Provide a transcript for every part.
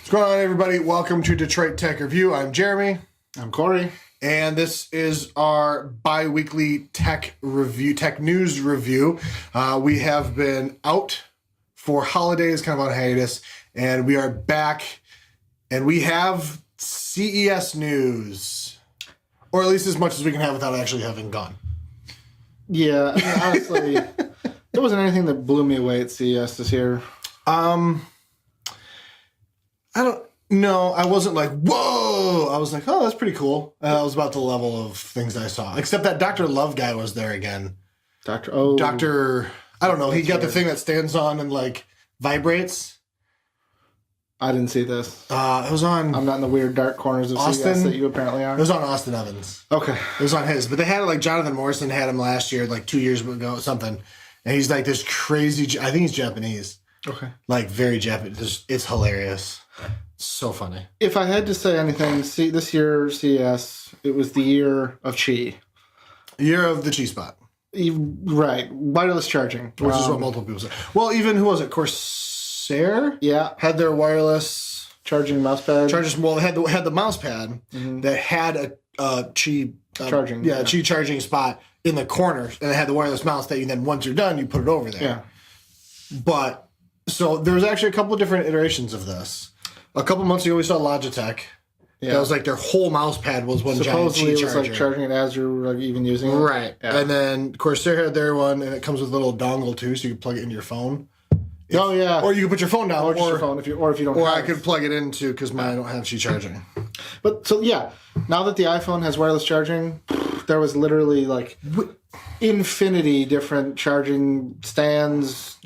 What's going on, everybody? Welcome to Detroit Tech Review. I'm Jeremy. I'm Corey. And this is our bi-weekly tech news review. We have been out for holidays, kind of on hiatus, and we are back, and we have CES news. Or at least as much as we can have without actually having gone. Yeah, I mean, honestly, there wasn't anything that blew me away at CES this year. I wasn't like, whoa! I was like, oh, that's pretty cool. I was about the level of things I saw. Except that Dr. Love guy was there again. I don't know, he got the thing that stands on and like vibrates. I didn't see this. It was on... I'm not in the weird dark corners of Austin, CES that you apparently are. It was on Austin Evans. Okay. It was on his. But they had it like Jonathan Morrison had him last year, like 2 years ago or something. And he's like this crazy... I think he's Japanese. Okay. Like very Japanese. It's hilarious. So funny. If I had to say anything, this year CES, it was the year of Qi. Year of the Qi spot. Right. Wireless charging. Which is what multiple people say. Well, even, who was it? Corsair? Yeah. Had their wireless... Charging mouse pad. Well, they had the mouse pad that had a Qi... charging. Yeah, Qi charging spot in the corner. And it had the wireless mouse that you then, once you're done, you put it over there. Yeah. But, so there was actually a couple of different iterations of this. A couple months ago, we saw Logitech. Yeah. That was like their whole mouse pad was one giant Qi charger. Supposedly it was like charging it as you're like even using it. Right. Yeah. And then Corsair had their one, and it comes with a little dongle too, so you can plug it into your phone. Oh yeah. Or you can put your phone down. Or just your phone if you don't. Or I could plug it into because mine don't have Qi charging. But so yeah, now that the iPhone has wireless charging, there was literally like infinity different charging stands,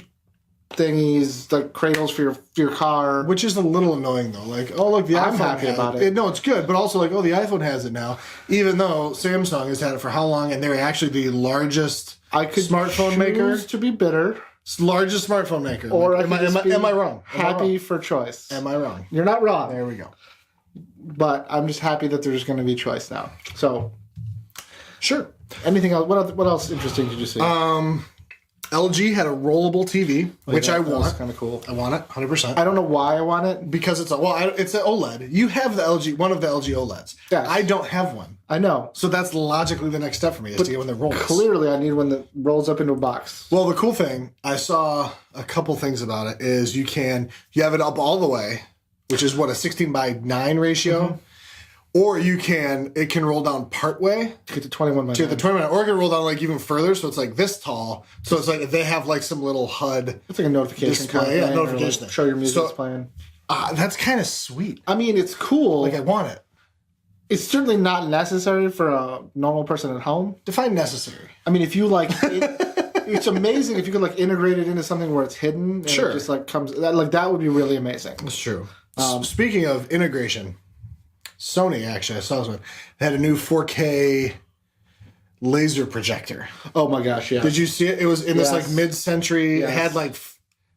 thingies, like cradles for your car. Which is a little annoying though. Like, oh look, the iPhone. I'm happy about it. No, it's good, but also like, oh, the iPhone has it now. Even though Samsung has had it for how long, and they're actually the largest smartphone maker. To be bitter. Largest smartphone maker. Or like, am I wrong? Happy for choice. Am I wrong? You're not wrong. There we go. But I'm just happy that there's going to be choice now. So, sure. Anything else? What else interesting did you see? LG had a rollable TV, which I want. That's kind of cool. I want it, 100%. I don't know why I want it. Because it's an OLED. You have one of the LG OLEDs. Yes. I don't have one. I know. So that's logically the next step for me, is to get one that rolls. Clearly, I need one that rolls up into a box. Well, the cool thing, I saw a couple things about it, is you have it up all the way, which is what, a 16:9 ratio? Mm-hmm. Or it can roll down part way. To get to 21:9. To the 21:9. Or it can roll down like even further, so it's like this tall. So it's like they have like some little HUD. It's like a notification display. kind of thing, notification. Like show your music's playing. That's kind of sweet. I mean, it's cool. Like, I want it. It's certainly not necessary for a normal person at home. Define necessary. I mean, if you like... It's amazing if you could like integrate it into something where it's hidden. And sure. It just like comes... that would be really amazing. That's true. Speaking of integration... Sony, actually, I saw this one. They had a new 4K laser projector. Oh my gosh, yeah. Did you see it? It was in this like mid-century. Yes. It had like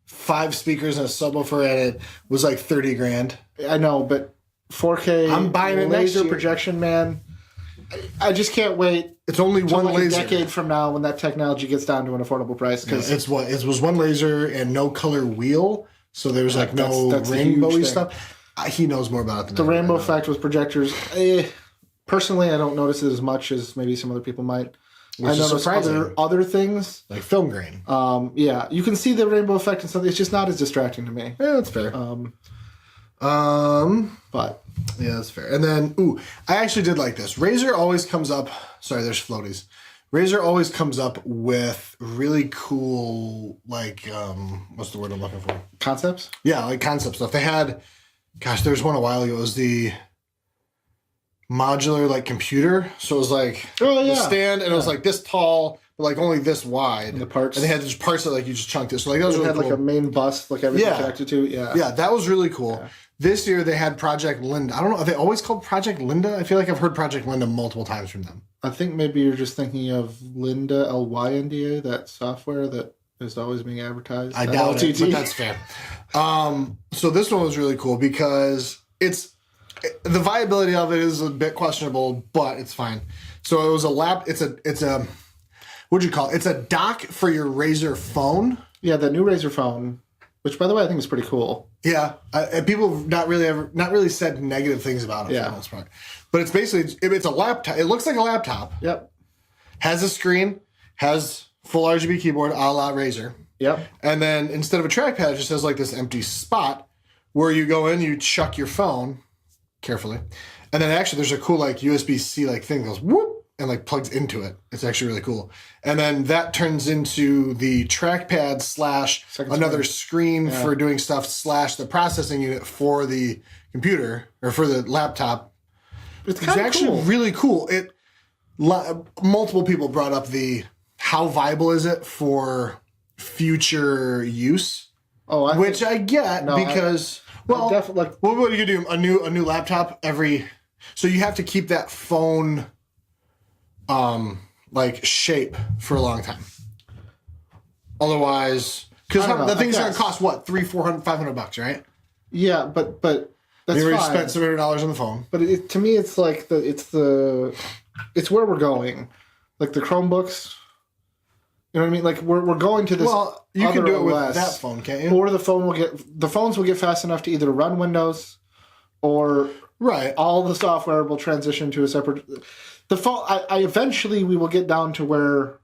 5 speakers and a subwoofer, and it was like $30,000. I know, but 4K I'm buying it laser next year. Projection, man. I just can't wait. It's only one like laser. A decade from now, when that technology gets down to an affordable price, because it was one laser and no color wheel, so there was like no rainbowy stuff. He knows more about it than the rainbow effect with projectors. Personally, I don't notice it as much as maybe some other people might. I notice other things like film grain. Yeah, you can see the rainbow effect and something. It's just not as distracting to me. Yeah, that's fair. But yeah, that's fair. And then, I actually did like this. Razer always comes up. Sorry, there's floaties. Razer always comes up with really cool, like, what's the word I'm looking for? Concepts? Yeah, like concept stuff. They had. Gosh, there was one a while ago. It was the modular like computer. So it was like the stand, and it was like this tall, but like only this wide. And the parts, and they had just parts that like you just chunked it. So like that was really cool. It had like a main bus, like everything connected to. Yeah, that was really cool. Yeah. This year they had Project Linda. I don't know. Are they always called Project Linda? I feel like I've heard Project Linda multiple times from them. I think maybe you're just thinking of Lynda, Lynda, that software that is always being advertised. I doubt it, but that's fair. So this one was really cool because the viability of it is a bit questionable, but it's fine. So it was it's a what'd you call it? It's a dock for your Razer phone. Yeah, the new Razer phone which, by the way, I think is pretty cool. Yeah, and people have not really said negative things about it for the most part. But it's basically it's a laptop. It looks like a laptop. Yep. Has a screen. Has full RGB keyboard, a la Razer. Yep. And then instead of a trackpad, it just has like this empty spot where you go in, you chuck your phone carefully, and then actually there's a cool like USB-C like thing that goes whoop and like plugs into it. It's actually really cool. And then that turns into the trackpad / another screen for doing stuff / the processing unit for the computer or for the laptop. It's actually really cool. Multiple people brought up how viable is it for future use? Which I get because what are you gonna do? A new laptop every. So you have to keep that phone like shape for a long time. Otherwise, because the thing's gonna cost what $300, $400, $500, right? Yeah, but that's you already fine. spent $700 on the phone. But to me, it's like it's where we're going, like the Chromebooks. You know what I mean? Like we're going to this. Well, you can do it with OS, that phone, can't you? Or the phones will get fast enough to either run Windows, or all the software will transition to a separate. The phone. I eventually we will get down to where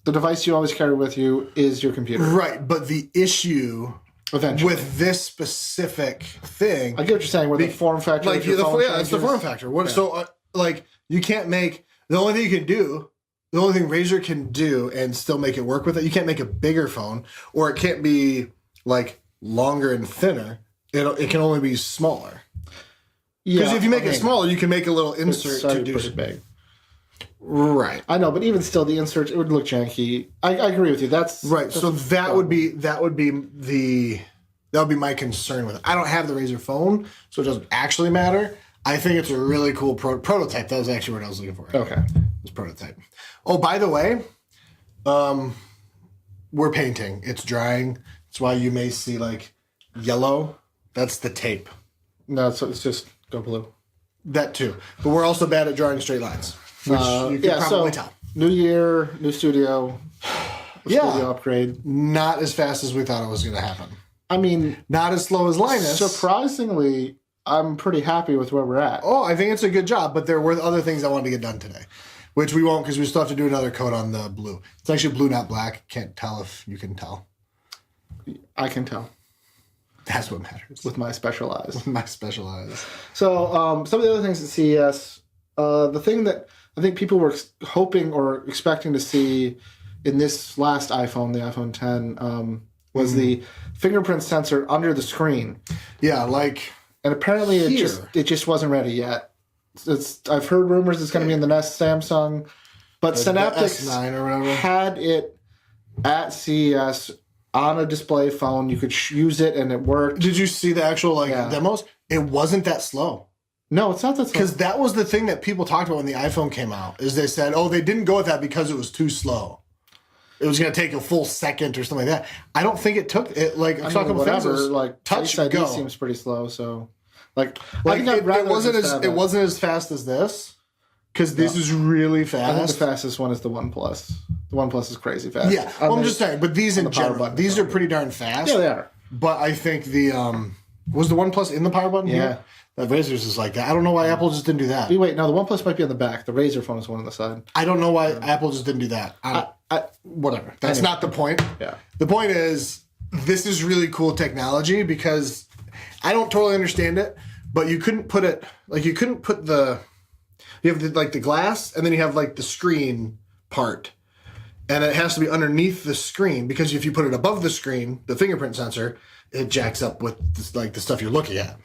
the device you always carry with you is your computer. Right, but the issue eventually with this specific thing, I get what you're saying. With the form factor, like it's the form factor. So like you can't make the only thing you can do. The only thing Razer can do and still make it work with it, you can't make a bigger phone, or it can't be like longer and thinner. It can only be smaller. Because if you make it smaller, you can make a little insert to do pretty big. Right. I know, but even still, the insert it would look janky. I agree with you. That's right. So that would be my concern with it. I don't have the Razer phone, so it doesn't actually matter. I think it's a really cool prototype. That was actually what I was looking for. Okay. It was prototype. Oh, by the way, we're painting. It's drying. That's why you may see like yellow. That's the tape. No, it's just go blue. That too. But we're also bad at drawing straight lines, which you can probably tell. New year, new studio. Studio upgrade. Not as fast as we thought it was going to happen. I mean, not as slow as Linus. Surprisingly, I'm pretty happy with where we're at. Oh, I think it's a good job, but there were other things I wanted to get done today, which we won't because we still have to do another coat on the blue. It's actually blue, not black. Can't tell if you can tell. I can tell. That's what matters. With my special eyes. With my special eyes. So some of the other things at CES, the thing that I think people were hoping or expecting to see in this last iPhone, the iPhone 10, was the fingerprint sensor under the screen. Yeah, like... And apparently it just wasn't ready yet. I've heard rumors it's going to be in the next Samsung, but Synaptics S9 or whatever had it at CES on a display phone. You could use it and it worked. Did you see the actual demos? It wasn't that slow. No, it's not that slow. Because that was the thing that people talked about when the iPhone came out. Is they said, they didn't go with that because it was too slow. It was going to take a full second or something like that. I don't think it took it. Like I saw a couple things. Like Touch ID go seems pretty slow. So, I think it wasn't as fast as this because this is really fast. I think the fastest one is the OnePlus. The OnePlus is crazy fast. Yeah, I'm just saying. But these in general, these are pretty darn fast. Yeah, they are. But I think the was the OnePlus in the power button? Yeah. Here? That Razer's is like that. I don't know why Apple just didn't do that. Wait, no, the OnePlus might be on the back. The Razer phone is one on the side. I don't know why Apple just didn't do that. Whatever. That's not the point. Yeah. The point is, this is really cool technology because I don't totally understand it, but you couldn't put it, you have the glass and then you have like the screen part. And it has to be underneath the screen because if you put it above the screen, the fingerprint sensor, it jacks up with the stuff you're looking at.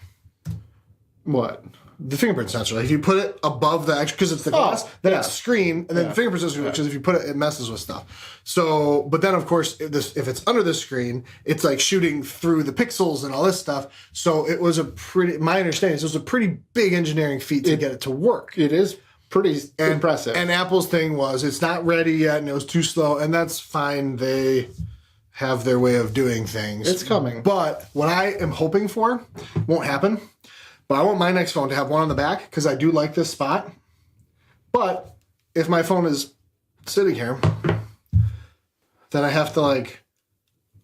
What? The fingerprint sensor. Like if you put it above the actual, because it's the glass, then it's screen, and then the fingerprint sensor, because if you put it, it messes with stuff. So, but then of course, if it's under the screen, it's like shooting through the pixels and all this stuff. So it was my understanding is it was a pretty big engineering feat to get it to work. It is pretty impressive. And Apple's thing was it's not ready yet, and it was too slow, and that's fine. They have their way of doing things. It's coming. But what I am hoping for won't happen. But I want my next phone to have one on the back because I do like this spot. But if my phone is sitting here, then I have to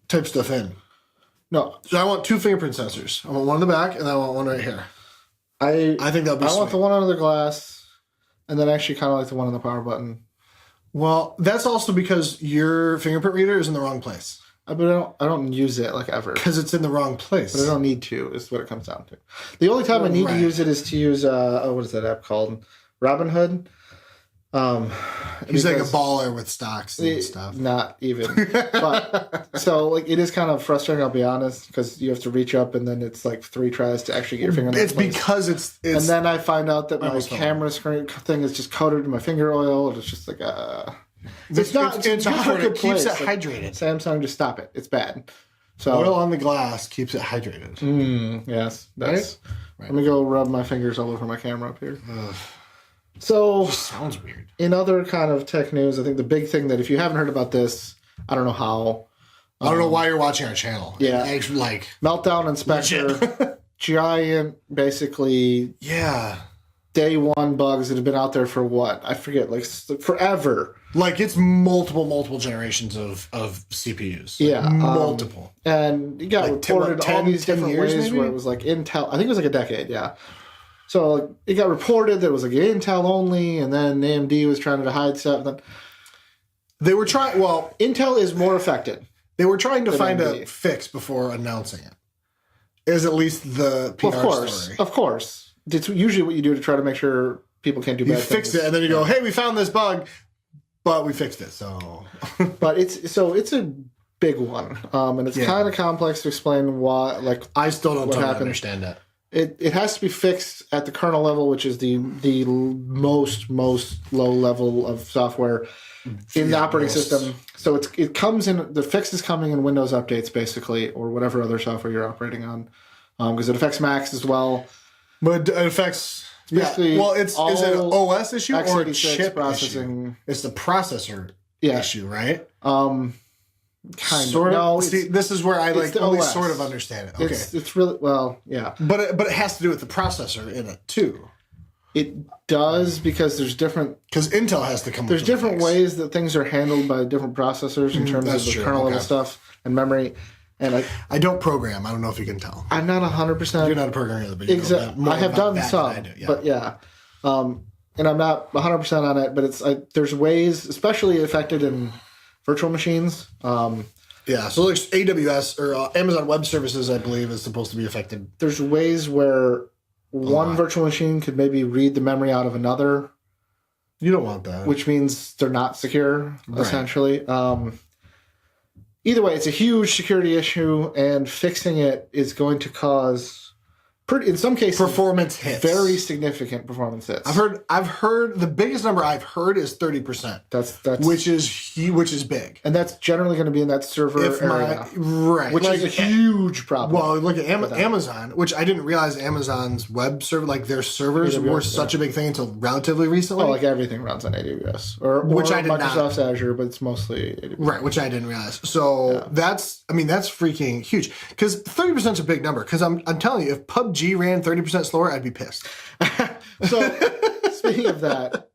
type stuff in. No, So I want 2 fingerprint sensors. I want one in the back, and I want one right here. I think that'll be I want sweet. the one under the glass, and then actually kind of like the one on the power button. Well, that's also because your fingerprint reader is in the wrong place. But I don't use it like ever. Because it's in the wrong place. But I don't need to, is what it comes down to. The only time I need to use it is to use, what is that app called? Robinhood. He's like a baller with stocks and stuff. Not even. But, so, like, it is kind of frustrating, I'll be honest, because you have to reach up and then it's like 3 tries to actually get your finger in that It's place. because it's... And then I find out that my almost camera screen thing is just coated in my finger oil, and it's just like, It's not it's a hard. good It keeps place. it Like, hydrated. Samsung, just stop it. It's bad. So Oil on the glass keeps it hydrated. yes, that's. Right. Let me go rub my fingers all over my camera up here. So Sounds weird. in other kind of tech news, I think the big thing that if you haven't heard about this, I don't know how. I don't know why you're watching our channel. Yeah. Actually, like... Meltdown Inspector, giant, basically Yeah. day one bugs that have been out there for what? I forget, like forever. Like, it's multiple generations of CPUs. Like, Yeah, multiple. And it got Like, reported all 10 these different years, ways maybe? where it was like Intel. I think it was like a decade, yeah. So like, it got reported that it was like Intel only, and then AMD was trying to hide stuff. And then They were trying... Well, Intel is more affected. they were trying to find a AMD. fix before announcing it. Is at least the PR story. Of course. It's usually what you do to try to make sure people can't do bad You things. fix it, and then you go, hey, we found this bug, but we fixed it, so... But it's a big one, and it's kind of complex to explain why. Like I still don't totally happened. understand that. it has to be fixed at the kernel level, which is the most low level of software in the operating system. So it comes in, the fix is coming in Windows updates basically, or whatever other software you're operating on, because it affects Macs as well. But it affects... Basically, well, is it an OS issue or a x86 chip processing issue? It's the processor Yeah. issue, right? Kind Sort of. No, See, this is where I it's the only OS. sort of understand it. Okay, It's really, well, yeah. but it has to do with the processor in it too, It does, because there's different because Intel has to come. There's up with a different fix. ways that things are handled by different processors in terms of that's the true, kernel level okay. stuff and memory. And I don't program. I don't know if you can tell. I'm not 100%. You're not a programmer either, but you know Exactly. more I have about done that some, than I do, yeah. but yeah. And I'm not 100% on it, but there's ways, especially affected in virtual machines. Yeah, so like AWS or Amazon Web Services, I believe, is supposed to be affected. There's ways where one virtual machine could maybe read the memory out of another, You don't want that. which means they're not secure, essentially. Either way, it's a huge security issue, and fixing it is going to cause, in some cases, Performance hits. very significant performance hits. I've heard the biggest number I've heard is 30%. That's which is big. and that's generally going to be in that server area, which is a huge problem. Well, look at Amazon, which I didn't realize Amazon's web server, like their servers, AWS, were such a big thing until relatively recently. Oh, like everything runs on AWS or Which I did not. Microsoft's Azure, but it's mostly AWS. Right, which I didn't realize. So that's freaking huge. Because 30% is a big number. Because I'm telling you, if PUBG ran 30% slower, I'd be pissed. So speaking of that,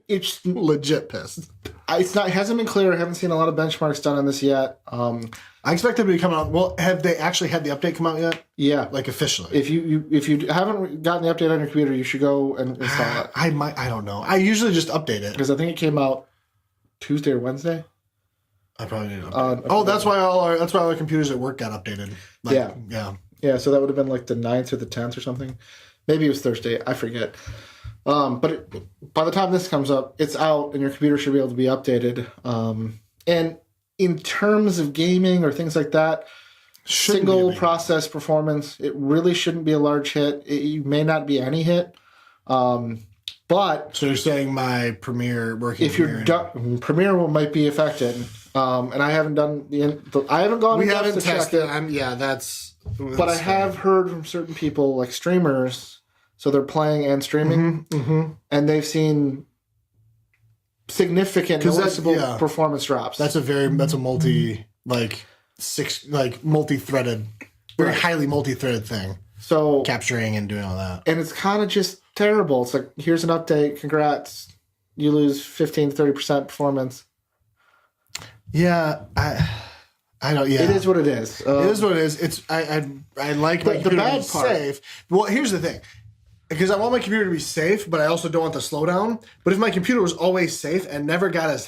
it's Legit pissed. it hasn't been clear. I haven't seen a lot of benchmarks done on this yet. I expect it to be coming out. Well, have they actually had the update come out yet? Yeah, Like officially? if you haven't gotten the update on your computer, you should go and install it, I don't know. I usually just update it. because I think it came out Tuesday or Wednesday. I probably need to update. That's why all our computers at work got updated. Like, Yeah. Yeah, so that would have been like the 9th or the 10th or something. Maybe it was Thursday. I forget. But by the time this comes up, it's out, and your computer should be able to be updated. And in terms of gaming or things like that, single process performance, it really shouldn't be a large hit. It may not be any hit. But so you're saying my Premiere working? if you're Premiere might be affected. And I haven't done I haven't gone. We in haven't to check tested. it. That's. But I have heard from certain people, like streamers, so they're playing and streaming, and they've seen significant noticeable performance drops. That's a multi multi-threaded, very highly multi-threaded thing. So capturing and doing all that, and it's kind of just terrible. It's like, here's an update, congrats, you lose 15 to 30% performance. Yeah, I know. Yeah, It is what it is. it is what it is. It's I like my The computer bad to be part- safe. Well, here's the thing. Because I want my computer to be safe, but I also don't want the slowdown. But if my computer was always safe and never got as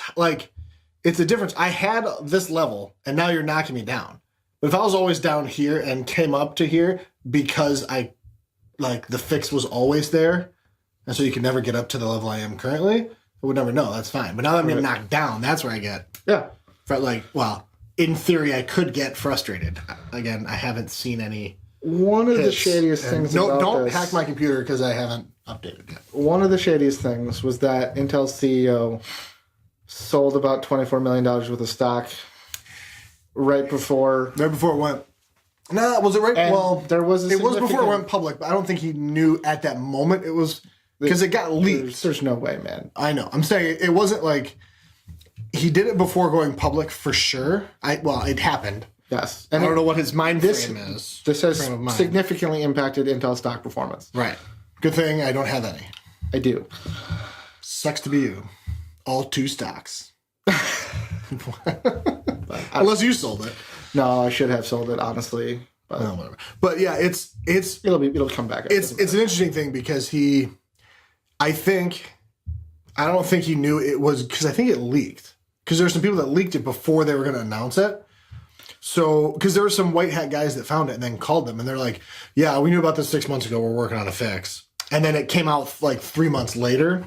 it's a difference. I had this level, and now you're knocking me down. But if I was always down here and came up to here because the fix was always there, and so you can never get up to the level I am currently, I would never know. That's fine. But now that I'm getting knocked down, that's where I get. Yeah. In theory, I could get frustrated. Again, I haven't seen any. One of the hits. shadiest And things no, about don't this, hack my computer because I haven't updated yet. one of the shadiest things was that Intel's CEO sold about $24 million worth of stock right before. Right before it went. No, was it right? And Well, there was it was before it went public, but I don't think he knew at that moment it was because it got leaked. There's no way, man. I know. I'm saying it wasn't like he did it before going public for sure. It happened. Yes. I And don't know what his mind frame is. this has frame of mind. significantly impacted Intel stock performance. Right. Good thing I don't have any. I do. Sucks to be you. All 2 stocks. Unless you sold it. No, I should have sold it, honestly. But No, whatever. But yeah, it's it'll come back. it's an interesting thing because I don't think he knew it was because I think it leaked because there were some people that leaked it before they were going to announce it. So because there were some white hat guys that found it and then called them and they're like, yeah, we knew about this 6 months ago. We're working on a fix. And then it came out like 3 months later.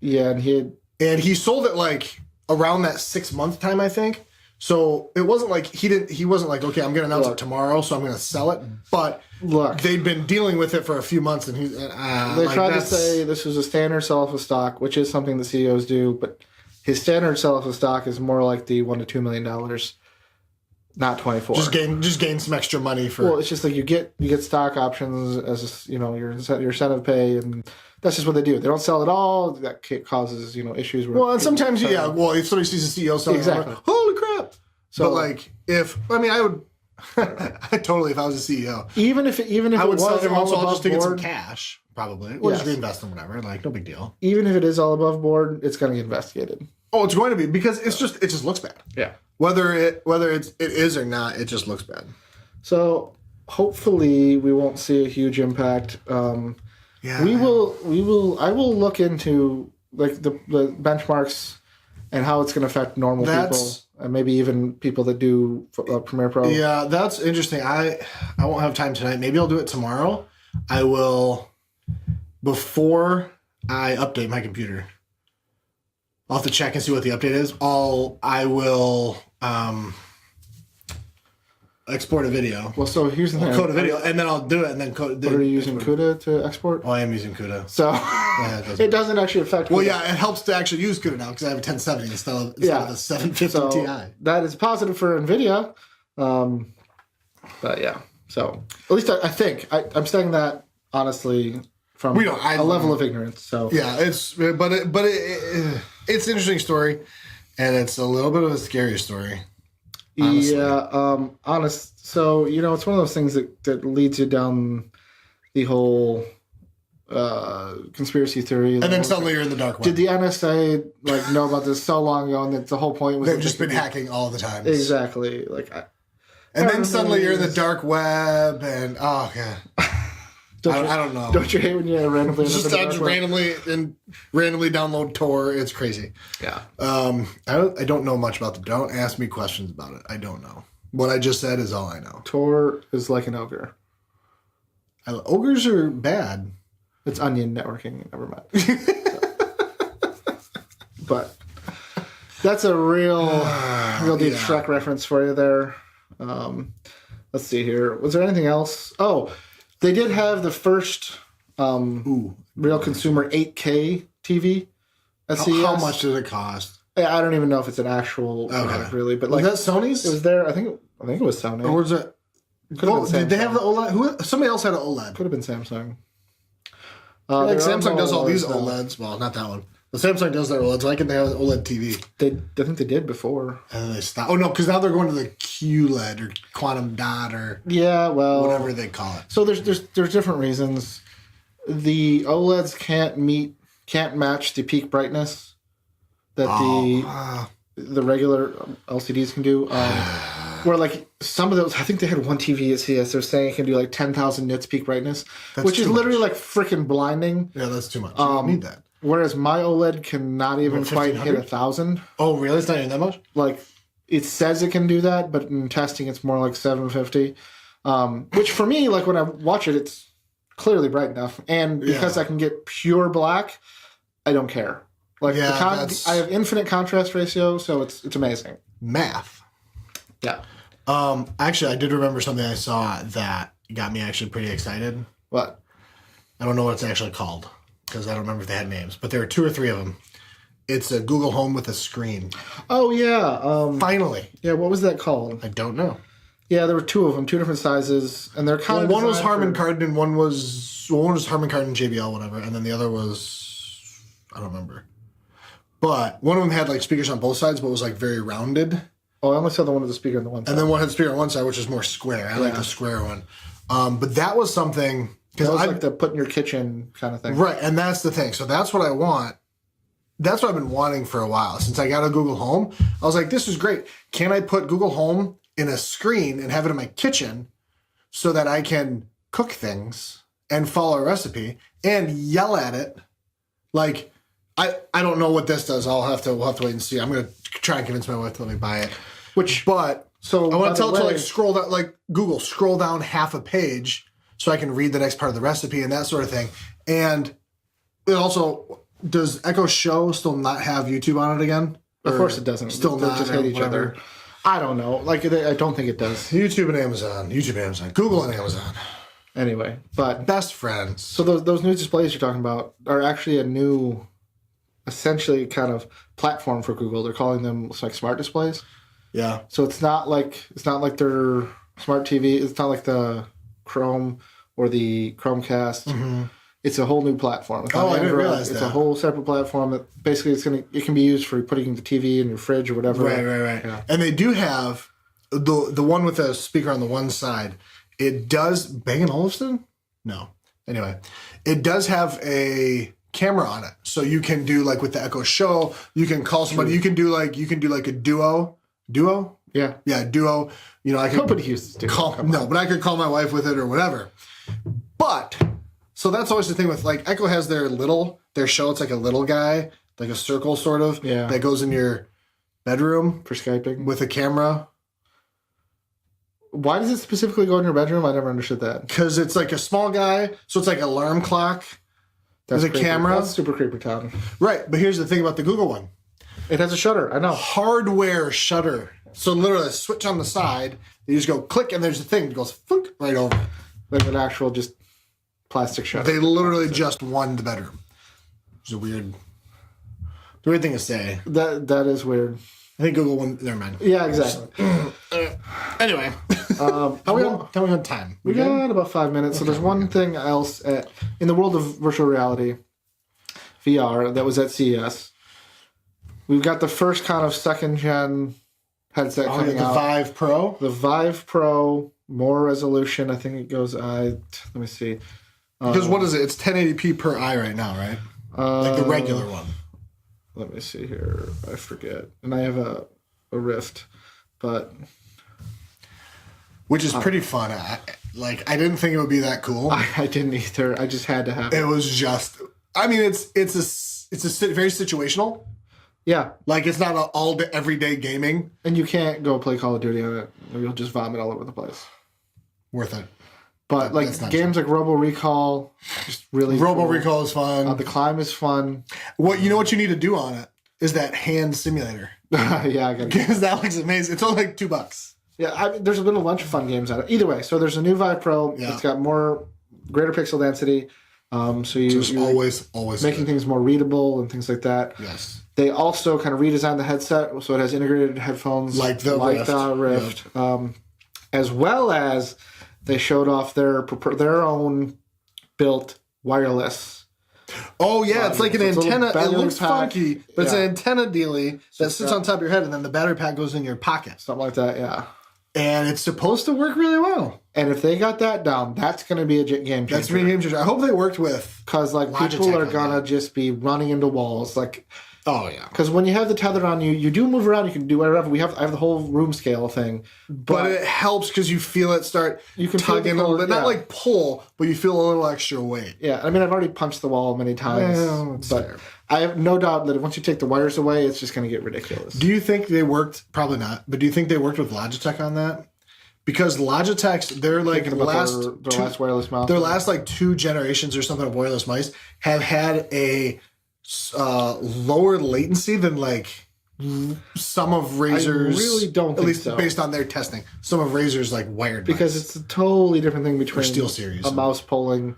Yeah, and he sold it around that 6 month time, I think. So it wasn't like he wasn't like, okay, I'm going to announce it tomorrow, so I'm going to sell it. But look, they'd been dealing with it for a few months, and they tried to say this was a standard sell off of stock, which is something the CEOs do, but his standard sell off of stock is more like the $1 to $2 million, not 24. Just gain some extra money for. Well, it's just like you get stock options as your incentive pay, and that's just what they do. They don't sell it all. That causes issues. Well, and sometimes if somebody sees a CEO selling, Exactly. like, holy crap! So, but I would, I totally if I was a CEO, even if I would it sell was it once all all just to above get some board, cash, probably, or just Yes. reinvest in whatever. No big deal. even if it is all above board, it's going to get investigated. Oh, it's going to be because it just looks bad. Yeah. Whether it is or not, it just looks bad. So hopefully we won't see a huge impact. Yeah, I will look into the benchmarks and how it's going to affect normal people and maybe even people that do Premiere Pro. Yeah, that's interesting. I won't have time tonight. Maybe I'll do it tomorrow. I will before I update my computer. I'll have to check and see what the update is. I will export a video. Well, so here's the thing. Code a video, and then I'll do it, and then code. What are you using CUDA to export? Oh, I am using CUDA. So Yeah, it doesn't actually affect. Well, CUDA. yeah, it helps to actually use CUDA now because I have a 1070 instead of a 750 So Ti. that is positive for NVIDIA. But yeah, so at least I think I'm saying that honestly from a level of ignorance. So Yeah, it's an interesting story, and it's a little bit of a scary story. Honestly. Yeah, honest. So it's one of those things that leads you down the whole conspiracy theory, And then suddenly you're in the dark web. did the NSA know about this so long ago, and that the whole point was They've that just they been could- hacking all the time. exactly And then suddenly you're in the dark web, and oh god, I don't know. Don't you hate when you randomly Just randomly download Tor. It's crazy. Yeah. I don't know much about Don't ask me questions about it. I don't know. What I just said is all I know. Tor is like an ogre. Ogres are bad. It's onion networking. Never mind. But that's a real deep Yeah. Shrek reference for you there. Let's see here. Was there anything else? Oh, they did have the first real consumer 8K TV at CES. How much did it cost? I don't even know if it's an actual product, really, but Was that Sony's? it was there. I think it was Sony. Or was it? Could have been Did they Samsung. have the OLED? Somebody else had an OLED. Could have been Samsung. Samsung does all these though. OLEDs. Well, not that one. The Samsung does their OLEDs. Why can't they have an OLED TV? I think they did before. And then they stop. Oh no, because now they're going to the QLED or quantum dot or Yeah, well, whatever they call it. So there's different reasons. The OLEDs can't match the peak brightness that the regular LCDs can do. Where like some of those, I think they had one TV at CES. They're saying it can do like 10,000 nits peak brightness, which is literally like freaking blinding. Yeah, that's too much. You don't need that. Whereas my OLED cannot even quite hit 1,000. Oh, really? It's not even that much? Like, it says it can do that, but in testing, it's more like 750. Which for me, like when I watch it, it's clearly bright enough. And because I can get pure black, I don't care. Like I have infinite contrast ratio, so it's amazing. Math. Yeah. Actually, I did remember something I saw that got me actually pretty excited. What? I don't know what it's actually called because I don't remember if they had names, but there are 2 or 3 of them. It's a Google Home with a screen. Oh, yeah. Finally. Yeah, what was that called? I don't know. Yeah, there were 2 of them, 2 different sizes, and they're kind of one was Harman Kardon and one was Harman Kardon JBL, whatever, and then the other was I don't remember. But one of them had like speakers on both sides, but was like very rounded. Oh, I only saw the one with the speaker on the one side. And then one had speaker on one side, which is more square. I like the square one. But that was something because it was like the put in your kitchen kind of thing, right? And that's the thing. So that's what I want. That's what I've been wanting for a while since I got a Google Home. I was like, this is great. Can I put Google Home in a screen and have it in my kitchen so that I can cook things and follow a recipe and yell at it? Like, I don't know what this does. We'll have to wait and see. I'm going to try and convince my wife to let me buy it. But so I want to tell it to like scroll down, like Google, scroll down half a page so I can read the next part of the recipe and that sort of thing. And it also, does Echo Show still not have YouTube on it again? Of course it doesn't. Still they not. Just hate each other. I don't know. Like, I don't think it does. YouTube and Amazon. Google and Amazon. Anyway, but best friends. So those new displays you're talking about are actually a new, essentially kind of platform for Google. They're calling them like smart displays. Yeah. So it's not like their smart TV. It's not like the Chrome or the Chromecast. Mm-hmm. It's a whole new platform. Oh, I didn't realize that. It's a whole separate platform that basically it can be used for putting the TV in your fridge or whatever. Right. Yeah. And they do have the one with a speaker on the one side. It does Bang & Olufsen? No. Anyway, it does have a camera on it, so you can do like with the Echo Show. You can call somebody. You can do like a duo. Duo? Yeah. Yeah, duo. You know, I could nobody uses duo. but I could call my wife with it or whatever. But so that's always the thing with like Echo has their show. It's like a little guy, like a circle sort of. Yeah. That goes in your bedroom for Skyping with a camera. Why does it specifically go in your bedroom? I never understood that. Because it's like a small guy, so it's like an alarm clock. There's a camera. That's super creepy town. Right, but here's the thing about the Google one. It has a shutter, I know. Hardware shutter. So literally a switch on the side, you just go click and there's a thing that goes funk right over it. Like an actual just plastic shutter. They literally just won the bedroom. It's a weird thing to say. That is weird. I think Google won. Never mind. Yeah, exactly. Anyway, how we on time? We got about 5 minutes. So there's one thing else in the world of virtual reality, VR, that was at CES. We've got the first kind of second gen headset coming out. The Vive Pro. The Vive Pro, more resolution. I think it goes. Let me see. Because what is it? It's 1080p per eye right now, right? Like the regular one. Let me see here. I forget. And I have a Rift, but which is pretty fun. I didn't think it would be that cool. I didn't either. I just had to have it. It was just. I mean, it's very situational. Yeah, like it's not all everyday gaming, and you can't go play Call of Duty on it. You'll just vomit all over the place. Worth it. But like games like Robo Recall, just really Robo Recall is fun. The Climb is fun. What you need to do on it is that hand simulator. Yeah, I got it. Because that looks amazing. It's only like $2. Yeah, there's been a bunch of fun games on it. Either way, so there's a new Vive Pro. Yeah. It's got greater pixel density. So you're always making things more readable and things like that. Yes. They also kind of redesigned the headset, so it has integrated headphones like the Rift. Yep. As well as they showed off their own built wireless. Oh yeah, it's like an antenna. It looks funky, but it's an antenna dealie that sits on top of your head, and then the battery pack goes in your pocket. Something like that, yeah. And it's supposed to work really well. And if they got that down, that's going to be a game changer. That's going to be a game changer. I hope they worked with because like people are going to just be running into walls. Like Oh yeah. Because when you have the tether on you, you do move around. You can do whatever. I have the whole room scale thing, But it helps because you feel it start you can feel tugging the a little bit. yeah. Not like pull, but you feel a little extra weight. Yeah, I mean, I've already punched the wall many times, It's but fair. I have no doubt that once you take the wires away, it's just going to get ridiculous. Do you think they worked? Probably not. But do you think they worked with Logitech on that? Because Logitech's, they're like Thinking about last their last wireless mouse. their last like 2 generations or something of wireless mice have had a lower latency than like some of Razer's. I really don't at think least so. based on their testing. Some of Razer's like wired Because mice. it's a totally different thing between Steel Series. a mouse pulling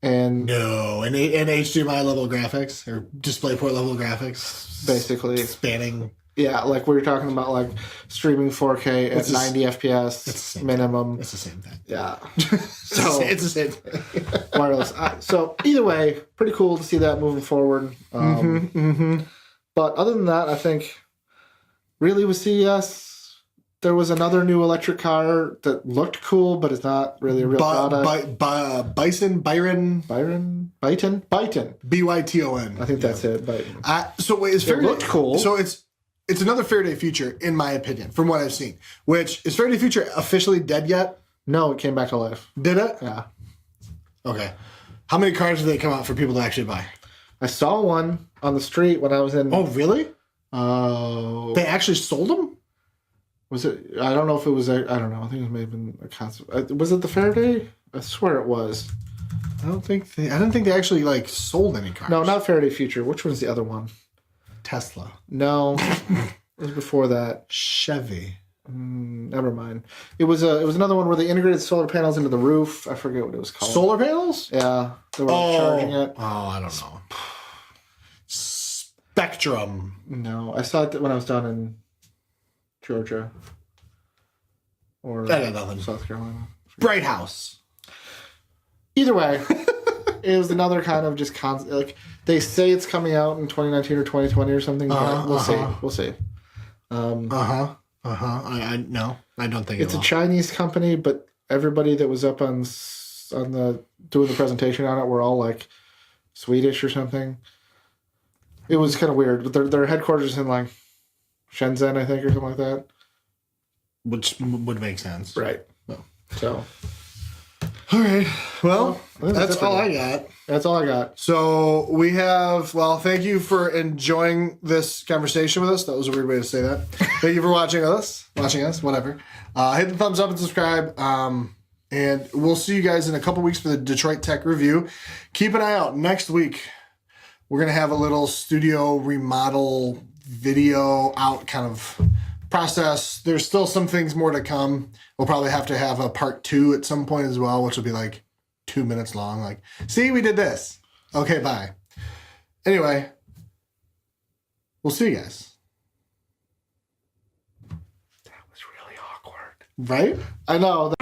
and No, and HDMI level graphics or DisplayPort level graphics, basically, spanning. yeah, like we were talking about, like streaming 4K at 90 FPS same minimum. It's the same thing. Yeah, So it's the same thing. wireless. So either way, pretty cool to see that moving forward. But other than that, I think really with CES, there was another new electric car that looked cool, but it's not really a real product. Byton. Byton. BYTON. I think that's it. Byton. So wait, it's It looked cool. So it's another Faraday Future, in my opinion, from what I've seen. Which is Faraday Future officially dead yet? No, it came back to life. Did it? Yeah. Okay. How many cars did they come out for people to actually buy? I saw one on the street when I was in. Oh, really? Oh. They actually sold them? Was it? I don't know if it was. I don't know. I think it may have been a concept. Was it the Faraday? I swear it was. I don't think they actually like sold any cars. No, not Faraday Future. Which one's the other one? Tesla. No, it was before that. Chevy. Never mind. It was another one where they integrated solar panels into the roof. I forget what it was called. Solar panels? Yeah, they were charging it. Oh, I don't know. Spectrum. No, I saw it when I was down in Georgia or I got nothing. South Carolina. Bright House. Either way, it was another kind of just like they say it's coming out in 2019 or 2020 or something. But we'll see. We'll see. No, I don't think It's a Chinese company, but everybody that was up on the doing the presentation on it were all like Swedish or something. It was kind of weird, but their headquarters in like Shenzhen, I think, or something like that. Which would make sense. Right. So. All right. Well, that's all I got. That's all I got. So we have, thank you for enjoying this conversation with us. That was a weird way to say that. Thank you for watching us, whatever. Hit the thumbs up and subscribe. And we'll see you guys in a couple weeks for the Detroit Tech Review. Keep an eye out. Next week, we're going to have a little studio remodel video out kind of process. There's still some things more to come. We'll probably have to have a part 2 at some point as well, which will be like 2 minutes long. Like, see, we did this. Okay, bye. Anyway, we'll see you guys. That was really awkward. Right? I know.